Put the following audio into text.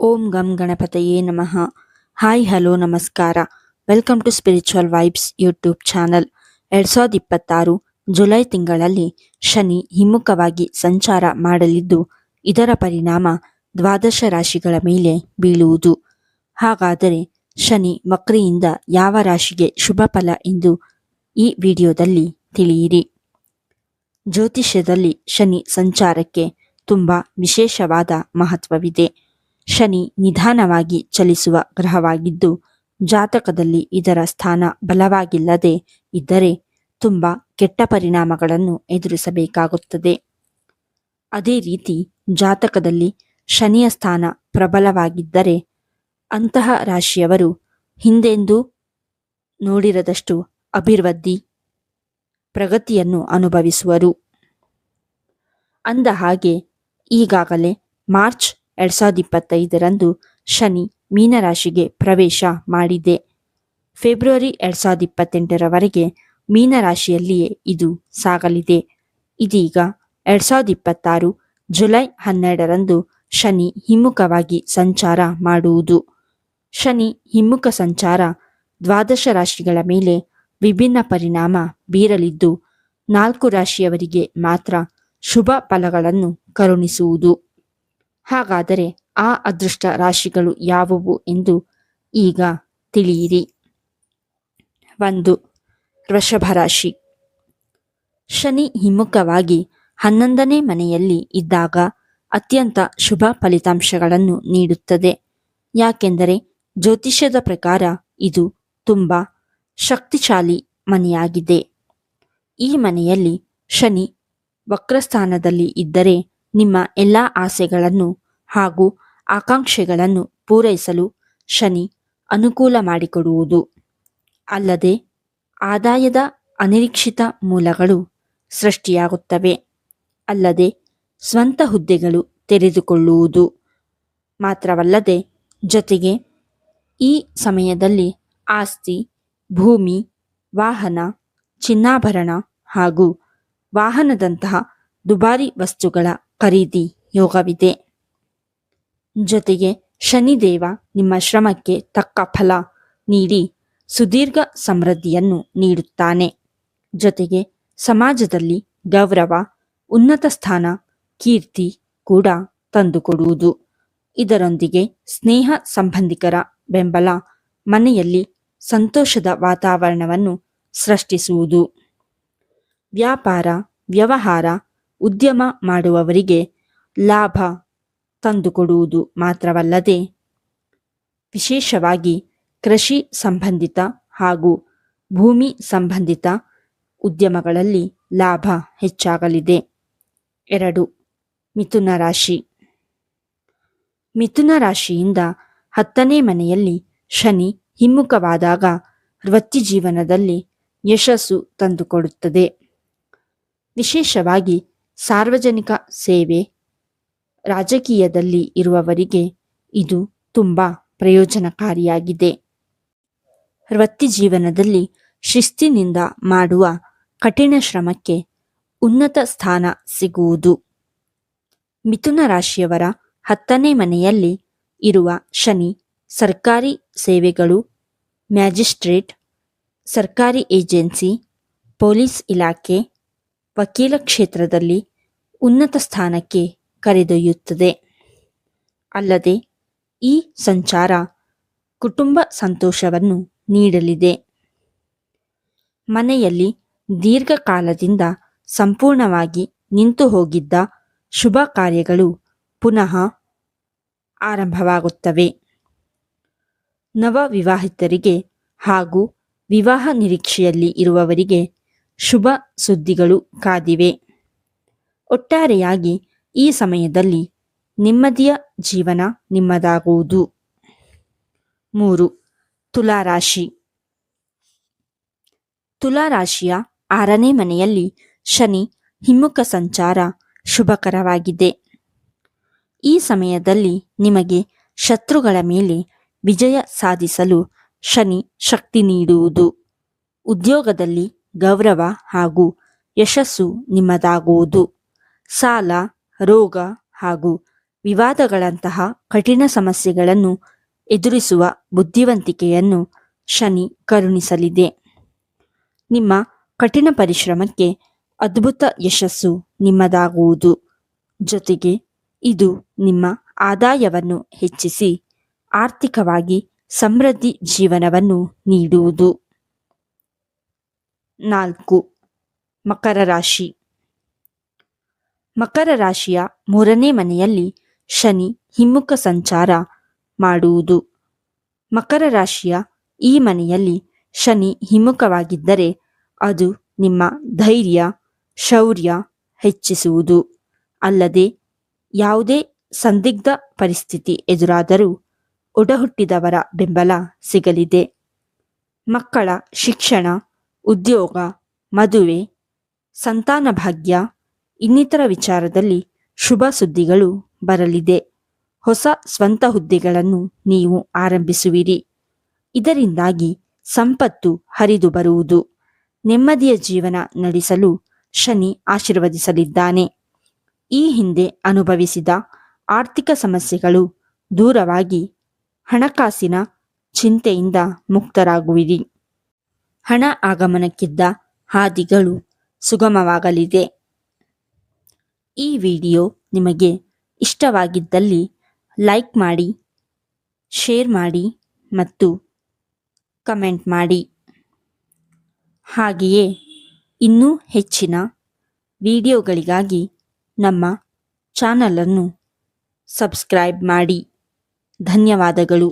ಓಂ ಗಂ ಗಣಪತಯೇ ನಮಃ. ಹಾಯ್ ಹಲೋ ನಮಸ್ಕಾರ. Welcome to spiritual vibes YouTube channel. 2026 July ತಿಂಗಳಲ್ಲಿ ಶನಿ ಹಿಮ್ಮುಖವಾಗಿ ಸಂಚಾರ ಮಾಡಲಿದ್ದು, ಇದರ ಪರಿಣಾಮ ದ್ವಾದಶ ರಾಶಿಗಳ ಮೇಲೆ ಬೀಳುವುದು. ಹಾಗಾದರೆ ಶನಿ ವಕ್ರಿಯಿಂದ ಯಾವ ರಾಶಿಗೆ ಶುಭ ಫಲ ಎಂದು ಈ ವಿಡಿಯೋದಲ್ಲಿ ತಿಳಿಯಿರಿ. ಜ್ಯೋತಿಷ್ಯದಲ್ಲಿ ಶನಿ ಸಂಚಾರಕ್ಕೆ ತುಂಬ ವಿಶೇಷವಾದ ಮಹತ್ವವಿದೆ. ಶನಿ ನಿಧಾನವಾಗಿ ಚಲಿಸುವ ಗ್ರಹವಾಗಿದ್ದು, ಜಾತಕದಲ್ಲಿ ಇದರ ಸ್ಥಾನ ಬಲವಾಗಿಲ್ಲದೆ ಇದ್ದರೆ ತುಂಬ ಕೆಟ್ಟ ಪರಿಣಾಮಗಳನ್ನು ಎದುರಿಸಬೇಕಾಗುತ್ತದೆ. ಅದೇ ರೀತಿ ಜಾತಕದಲ್ಲಿ ಶನಿಯ ಸ್ಥಾನ ಪ್ರಬಲವಾಗಿದ್ದರೆ ಅಂತಹ ರಾಶಿಯವರು ಹಿಂದೆಂದೂ ನೋಡಿರದಷ್ಟು ಅಭಿವೃದ್ಧಿ, ಪ್ರಗತಿಯನ್ನು ಅನುಭವಿಸುವರು. ಅಂದ ಹಾಗೆ ಈಗಾಗಲೇ ಮಾರ್ಚ್ 2025ರಂದು ಶನಿ ಮೀನರಾಶಿಗೆ ಪ್ರವೇಶ ಮಾಡಿದೆ. ಫೆಬ್ರವರಿ 2028ರವರೆಗೆ ಮೀನರಾಶಿಯಲ್ಲಿಯೇ ಇದು ಸಾಗಲಿದೆ. ಇದೀಗ 2026 ಜುಲೈ 12ರಂದು ಶನಿ ಹಿಮ್ಮುಖವಾಗಿ ಸಂಚಾರ ಮಾಡುವುದು. ಶನಿ ಹಿಮ್ಮುಖ ಸಂಚಾರ ದ್ವಾದಶ ರಾಶಿಗಳ ಮೇಲೆ ವಿಭಿನ್ನ ಪರಿಣಾಮ ಬೀರಲಿದ್ದು, 4 ರಾಶಿಯವರಿಗೆ ಮಾತ್ರ ಶುಭ ಫಲಗಳನ್ನು ಕರುಣಿಸುವುದು. ಹಾಗಾದರೆ ಆ ಅದೃಷ್ಟ ರಾಶಿಗಳು ಯಾವುವು ಎಂದು ಈಗ ತಿಳಿಯಿರಿ. 1. ವೃಷಭ ರಾಶಿ. ಶನಿ ಹಿಮ್ಮುಖವಾಗಿ 11ನೇ ಮನೆಯಲ್ಲಿ ಇದ್ದಾಗ ಅತ್ಯಂತ ಶುಭ ಫಲಿತಾಂಶಗಳನ್ನು ನೀಡುತ್ತದೆ. ಯಾಕೆಂದರೆ ಜ್ಯೋತಿಷ್ಯದ ಪ್ರಕಾರ ಇದು ತುಂಬ ಶಕ್ತಿಶಾಲಿ ಮನೆಯಾಗಿದೆ. ಈ ಮನೆಯಲ್ಲಿ ಶನಿ ವಕ್ರಸ್ಥಾನದಲ್ಲಿ ಇದ್ದರೆ ನಿಮ್ಮ ಎಲ್ಲ ಆಸೆಗಳನ್ನು ಹಾಗೂ ಆಕಾಂಕ್ಷೆಗಳನ್ನು ಪೂರೈಸಲು ಶನಿ ಅನುಕೂಲ ಮಾಡಿಕೊಡುವುದು. ಅಲ್ಲದೆ ಆದಾಯದ ಅನಿರೀಕ್ಷಿತ ಮೂಲಗಳು ಸೃಷ್ಟಿಯಾಗುತ್ತವೆ. ಅಲ್ಲದೆ ಸ್ವಂತ ಹುದ್ದೆಗಳು ತೆರೆದುಕೊಳ್ಳುವುದು ಮಾತ್ರವಲ್ಲದೆ, ಜೊತೆಗೆ ಈ ಸಮಯದಲ್ಲಿ ಆಸ್ತಿ, ಭೂಮಿ, ವಾಹನ, ಚಿನ್ನಾಭರಣ ಹಾಗೂ ವಾಹನದಂತಹ ದುಬಾರಿ ವಸ್ತುಗಳ ಖರೀದಿ ಯೋಗವಿದೆ. ಜೊತೆಗೆ ಶನಿದೇವ ನಿಮ್ಮ ಶ್ರಮಕ್ಕೆ ತಕ್ಕ ಫಲ ನೀಡಿ ಸುದೀರ್ಘ ಸಮೃದ್ಧಿಯನ್ನು ನೀಡುತ್ತಾನೆ. ಜೊತೆಗೆ ಸಮಾಜದಲ್ಲಿ ಗೌರವ, ಉನ್ನತ ಸ್ಥಾನ, ಕೀರ್ತಿ ಕೂಡ ತಂದುಕೊಡುವುದು. ಇದರೊಂದಿಗೆ ಸ್ನೇಹ ಸಂಬಂಧಿಕರ ಬೆಂಬಲ ಮನೆಯಲ್ಲಿ ಸಂತೋಷದ ವಾತಾವರಣವನ್ನು ಸೃಷ್ಟಿಸುವುದು. ವ್ಯಾಪಾರ, ವ್ಯವಹಾರ, ಉದ್ಯಮ ಮಾಡುವವರಿಗೆ ಲಾಭ ತಂದುಕೊಡುವುದು ಮಾತ್ರವಲ್ಲದೆ, ವಿಶೇಷವಾಗಿ ಕೃಷಿ ಸಂಬಂಧಿತ ಹಾಗೂ ಭೂಮಿ ಸಂಬಂಧಿತ ಉದ್ಯಮಗಳಲ್ಲಿ ಲಾಭ ಹೆಚ್ಚಾಗಲಿದೆ. 2. ಮಿಥುನ ರಾಶಿ. ಮಿಥುನ ರಾಶಿಯಿಂದ 10ನೇ ಮನೆಯಲ್ಲಿ ಶನಿ ಹಿಮ್ಮುಖವಾದಾಗ ವೃತ್ತಿ ಜೀವನದಲ್ಲಿ ಯಶಸ್ಸು ತಂದುಕೊಡುತ್ತದೆ. ವಿಶೇಷವಾಗಿ ಸಾರ್ವಜನಿಕ ಸೇವೆ, ರಾಜಕೀಯದಲ್ಲಿ ಇರುವವರಿಗೆ ಇದು ತುಂಬ ಪ್ರಯೋಜನಕಾರಿಯಾಗಿದೆ. ವೃತ್ತಿ ಜೀವನದಲ್ಲಿ ಶಿಸ್ತಿನಿಂದ ಮಾಡುವ ಕಠಿಣ ಶ್ರಮಕ್ಕೆ ಉನ್ನತ ಸ್ಥಾನ ಸಿಗುವುದು. ಮಿಥುನ ರಾಶಿಯವರ 10ನೇ ಮನೆಯಲ್ಲಿ ಇರುವ ಶನಿ ಸರ್ಕಾರಿ ಸೇವೆಗಳು, ಮ್ಯಾಜಿಸ್ಟ್ರೇಟ್, ಸರ್ಕಾರಿ ಏಜೆನ್ಸಿ, ಪೊಲೀಸ್ ಇಲಾಖೆ, ವಕೀಲ ಕ್ಷೇತ್ರದಲ್ಲಿ ಉನ್ನತ ಸ್ಥಾನಕ್ಕೆ ಕರೆದೊಯ್ಯುತ್ತದೆ. ಅಲ್ಲದೆ ಈ ಸಂಚಾರ ಕುಟುಂಬ ಸಂತೋಷವನ್ನು ನೀಡಲಿದೆ. ಮನೆಯಲ್ಲಿ ದೀರ್ಘಕಾಲದಿಂದ ಸಂಪೂರ್ಣವಾಗಿ ನಿಂತು ಹೋಗಿದ್ದ ಶುಭ ಕಾರ್ಯಗಳು ಪುನಃ ಆರಂಭವಾಗುತ್ತವೆ. ನವ ವಿವಾಹಿತರಿಗೆ ಹಾಗೂ ವಿವಾಹ ನಿರೀಕ್ಷೆಯಲ್ಲಿ ಇರುವವರಿಗೆ ಶುಭ ಸುದ್ದಿಗಳು ಕಾದಿವೆ. ಒಟ್ಟಾರೆಯಾಗಿ ಈ ಸಮಯದಲ್ಲಿ ನೆಮ್ಮದಿಯ ಜೀವನ ನಿಮ್ಮದಾಗುವುದು. 3. ತುಲಾರಾಶಿ. ತುಲಾರಾಶಿಯ 6ನೇ ಮನೆಯಲ್ಲಿ ಶನಿ ಹಿಮ್ಮುಖ ಸಂಚಾರ ಶುಭಕರವಾಗಿದೆ. ಈ ಸಮಯದಲ್ಲಿ ನಿಮಗೆ ಶತ್ರುಗಳ ಮೇಲೆ ವಿಜಯ ಸಾಧಿಸಲು ಶನಿ ಶಕ್ತಿ ನೀಡುವುದು. ಉದ್ಯೋಗದಲ್ಲಿ ಗೌರವ ಹಾಗೂ ಯಶಸ್ಸು ನಿಮ್ಮದಾಗುವುದು. ಸಾಲ, ರೋಗ ಹಾಗೂ ವಿವಾದಗಳಂತಹ ಕಠಿಣ ಸಮಸ್ಯೆಗಳನ್ನು ಎದುರಿಸುವ ಬುದ್ಧಿವಂತಿಕೆಯನ್ನು ಶನಿ ಕರುಣಿಸಲಿದೆ. ನಿಮ್ಮ ಕಠಿಣ ಪರಿಶ್ರಮಕ್ಕೆ ಅದ್ಭುತ ಯಶಸ್ಸು ನಿಮ್ಮದಾಗುವುದು. ಜೊತೆಗೆ ಇದು ನಿಮ್ಮ ಆದಾಯವನ್ನು ಹೆಚ್ಚಿಸಿ ಆರ್ಥಿಕವಾಗಿ ಸಮೃದ್ಧಿ ಜೀವನವನ್ನು ನೀಡುವುದು. 4. ಮಕರ ರಾಶಿ. ಮಕರ ರಾಶಿಯ 3ನೇ ಮನೆಯಲ್ಲಿ ಶನಿ ಹಿಮ್ಮುಖ ಸಂಚಾರ ಮಾಡುವುದು. ಮಕರ ರಾಶಿಯ ಈ ಮನೆಯಲ್ಲಿ ಶನಿ ಹಿಮ್ಮುಖವಾಗಿದ್ದರೆ ಅದು ನಿಮ್ಮ ಧೈರ್ಯ, ಶೌರ್ಯ ಹೆಚ್ಚಿಸುವುದು. ಅಲ್ಲದೆ ಯಾವುದೇ ಸಂದಿಗ್ಧ ಪರಿಸ್ಥಿತಿ ಎದುರಾದರೂ ಒಡಹುಟ್ಟಿದವರ ಬೆಂಬಲ ಸಿಗಲಿದೆ. ಮಕ್ಕಳ ಶಿಕ್ಷಣ, ಉದ್ಯೋಗ, ಮದುವೆ, ಸಂತಾನ ಭಾಗ್ಯ ಇನ್ನಿತರ ವಿಚಾರದಲ್ಲಿ ಶುಭ ಸುದ್ದಿಗಳು ಬರಲಿದೆ. ಹೊಸ ಸ್ವಂತ ಹುದ್ದೆಗಳನ್ನು ನೀವು ಆರಂಭಿಸುವಿರಿ. ಇದರಿಂದಾಗಿ ಸಂಪತ್ತು ಹರಿದು ಬರುವುದು. ನೆಮ್ಮದಿಯ ಜೀವನ ನಡೆಸಲು ಶನಿ ಆಶೀರ್ವದಿಸಲಿದ್ದಾನೆ. ಈ ಹಿಂದೆ ಅನುಭವಿಸಿದ ಆರ್ಥಿಕ ಸಮಸ್ಯೆಗಳು ದೂರವಾಗಿ ಹಣಕಾಸಿನ ಚಿಂತೆಯಿಂದ ಮುಕ್ತರಾಗುವಿರಿ. ಹಣ ಆಗಮನಕ್ಕಿದ್ದ ಹಾದಿಗಳು ಸುಗಮವಾಗಲಿದೆ. ಈ ವಿಡಿಯೋ ನಿಮಗೆ ಇಷ್ಟವಾಗಿದ್ದಲ್ಲಿ ಲೈಕ್ ಮಾಡಿ, ಶೇರ್ ಮಾಡಿ ಮತ್ತು ಕಮೆಂಟ್ ಮಾಡಿ. ಹಾಗೆಯೇ ಇನ್ನೂ ಹೆಚ್ಚಿನ ವಿಡಿಯೋಗಳಿಗಾಗಿ ನಮ್ಮ ಚಾನಲನ್ನು ಸಬ್ಸ್ಕ್ರೈಬ್ ಮಾಡಿ. ಧನ್ಯವಾದಗಳು.